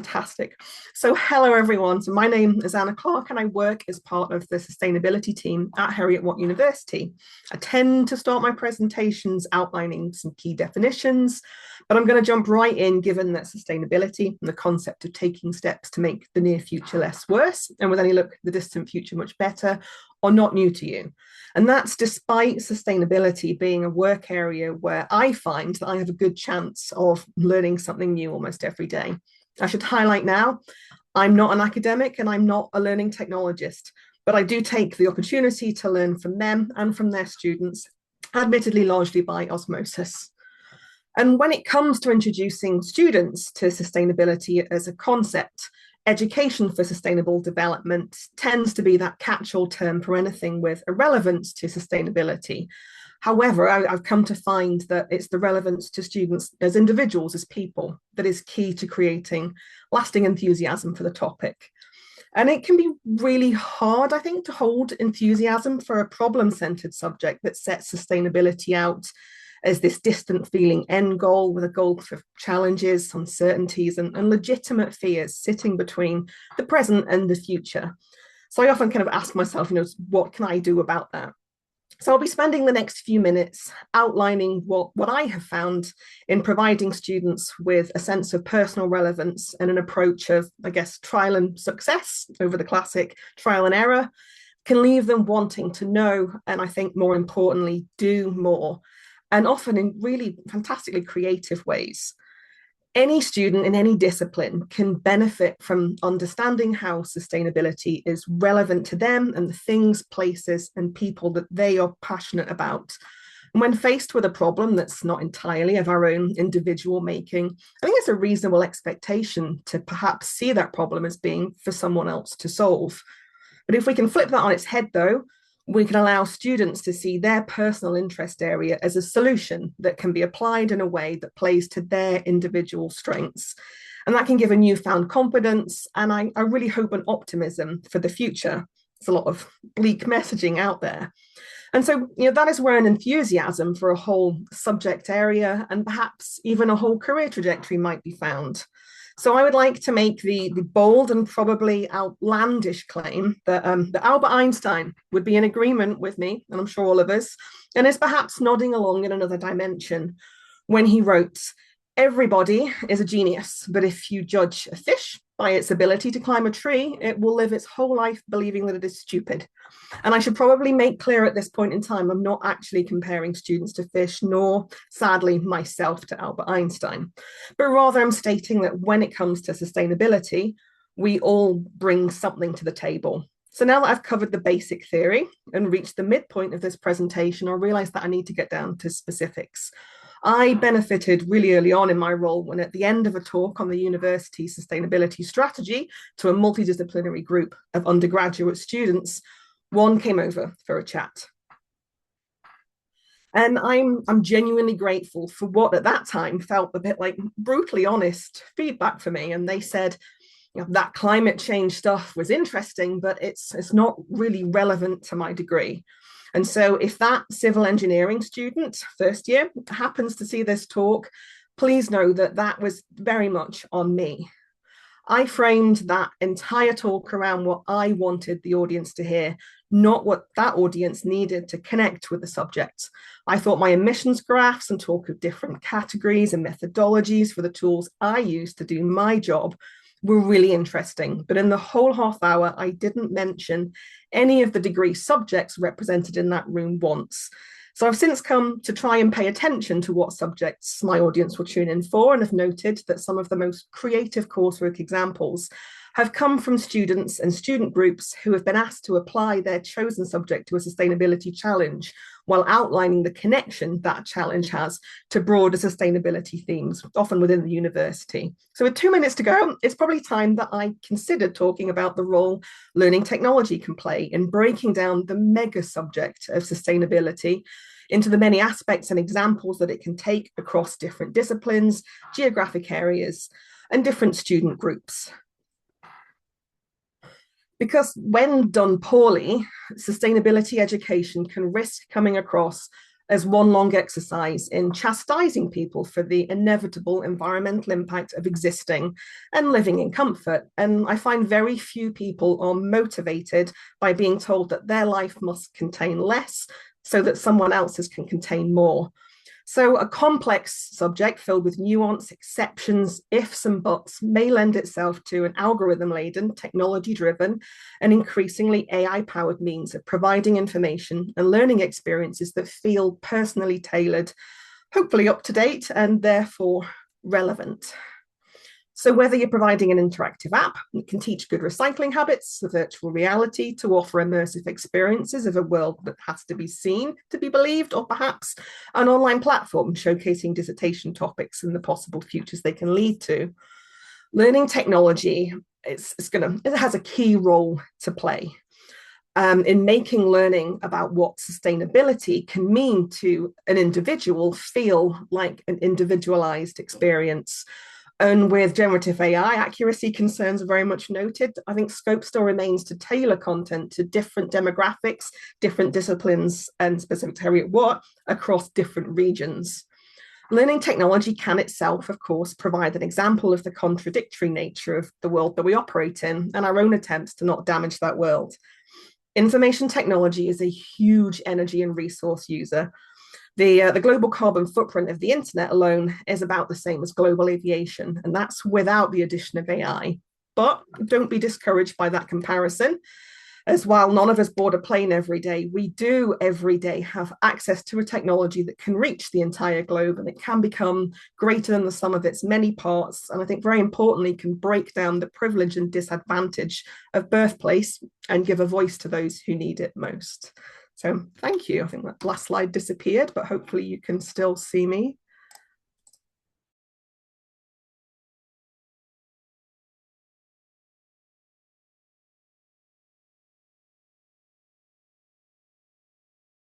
Fantastic. So hello everyone. So my name is Anna Clark and I work as part of the sustainability team at Heriott-Watt University. I tend to start my presentations outlining some key definitions, but I'm going to jump right in given that sustainability and the concept of taking steps to make the near future less worse and with any look the distant future much better are not new to you. And that's despite sustainability being a work area where I find that I have a good chance of learning something new almost every day. I should highlight now, I'm not an academic and I'm not a learning technologist, but I do take the opportunity to learn from them and from their students, admittedly largely by osmosis. And when it comes to introducing students to sustainability as a concept, education for sustainable development tends to be that catch-all term for anything with a relevance to sustainability. However, I've come to find that it's the relevance to students as individuals, as people, that is key to creating lasting enthusiasm for the topic. And it can be really hard, I think, to hold enthusiasm for a problem-centered subject that sets sustainability out as this distant feeling end goal with a goal for challenges, uncertainties, and legitimate fears sitting between the present and the future. So I often kind of ask myself, what can I do about that? So I'll be spending the next few minutes outlining what I have found in providing students with a sense of personal relevance and an approach of, I guess, trial and success over the classic trial and error can leave them wanting to know, and I think more importantly, do more, and often in really fantastically creative ways. Any student in any discipline can benefit from understanding how sustainability is relevant to them and the things, places, and people that they are passionate about. And when faced with a problem that's not entirely of our own individual making, I think it's a reasonable expectation to perhaps see that problem as being for someone else to solve. But if we can flip that on its head, though, we can allow students to see their personal interest area as a solution that can be applied in a way that plays to their individual strengths. And that can give a newfound confidence and I really hope an optimism for the future. There's a lot of bleak messaging out there. And so, that is where an enthusiasm for a whole subject area and perhaps even a whole career trajectory might be found. So I would like to make the bold and probably outlandish claim that Albert Einstein would be in agreement with me, and I'm sure all of us, and is perhaps nodding along in another dimension when he wrote, "Everybody is a genius, but if you judge a fish by its ability to climb a tree, it will live its whole life believing that it is stupid." And I should probably make clear at this point in time, I'm not actually comparing students to fish, nor sadly myself to Albert Einstein, but rather I'm stating that when it comes to sustainability, we all bring something to the table. So now that I've covered the basic theory and reached the midpoint of this presentation, I realized that I need to get down to specifics. I benefited really early on in my role when at the end of a talk on the university sustainability strategy to a multidisciplinary group of undergraduate students, one came over for a chat. And I'm genuinely grateful for what at that time felt a bit like brutally honest feedback for me. And they said, that climate change stuff was interesting, but it's not really relevant to my degree. And so if that civil engineering student, first year, happens to see this talk, please know that that was very much on me. I framed that entire talk around what I wanted the audience to hear, not what that audience needed to connect with the subject. I thought my emissions graphs and talk of different categories and methodologies for the tools I use to do my job were really interesting. But in the whole half hour, I didn't mention any of the degree subjects represented in that room once. So I've since come to try and pay attention to what subjects my audience will tune in for, and have noted that some of the most creative coursework examples have come from students and student groups who have been asked to apply their chosen subject to a sustainability challenge while outlining the connection that challenge has to broader sustainability themes, often within the university. So with 2 minutes to go, it's probably time that I considered talking about the role learning technology can play in breaking down the mega subject of sustainability into the many aspects and examples that it can take across different disciplines, geographic areas, and different student groups. Because when done poorly, sustainability education can risk coming across as one long exercise in chastising people for the inevitable environmental impact of existing and living in comfort. And I find very few people are motivated by being told that their life must contain less so that someone else's can contain more. So a complex subject filled with nuance, exceptions, ifs and buts may lend itself to an algorithm-laden, technology-driven, and increasingly AI-powered means of providing information and learning experiences that feel personally tailored, hopefully up to date, and therefore relevant. So whether you're providing an interactive app that can teach good recycling habits, a virtual reality to offer immersive experiences of a world that has to be seen to be believed, or perhaps an online platform showcasing dissertation topics and the possible futures they can lead to, learning technology it has a key role to play in making learning about what sustainability can mean to an individual feel like an individualized experience. And with generative AI, accuracy concerns are very much noted. I think scope still remains to tailor content to different demographics, different disciplines, and specific to Heriott-Watt across different regions. Learning technology can itself, of course, provide an example of the contradictory nature of the world that we operate in and our own attempts to not damage that world. Information technology is a huge energy and resource user. The global carbon footprint of the internet alone is about the same as global aviation, and that's without the addition of AI. But don't be discouraged by that comparison, as while none of us board a plane every day, we do every day have access to a technology that can reach the entire globe, and it can become greater than the sum of its many parts. And I think very importantly, can break down the privilege and disadvantage of birthplace and give a voice to those who need it most. So thank you. I think that last slide disappeared, but hopefully you can still see me.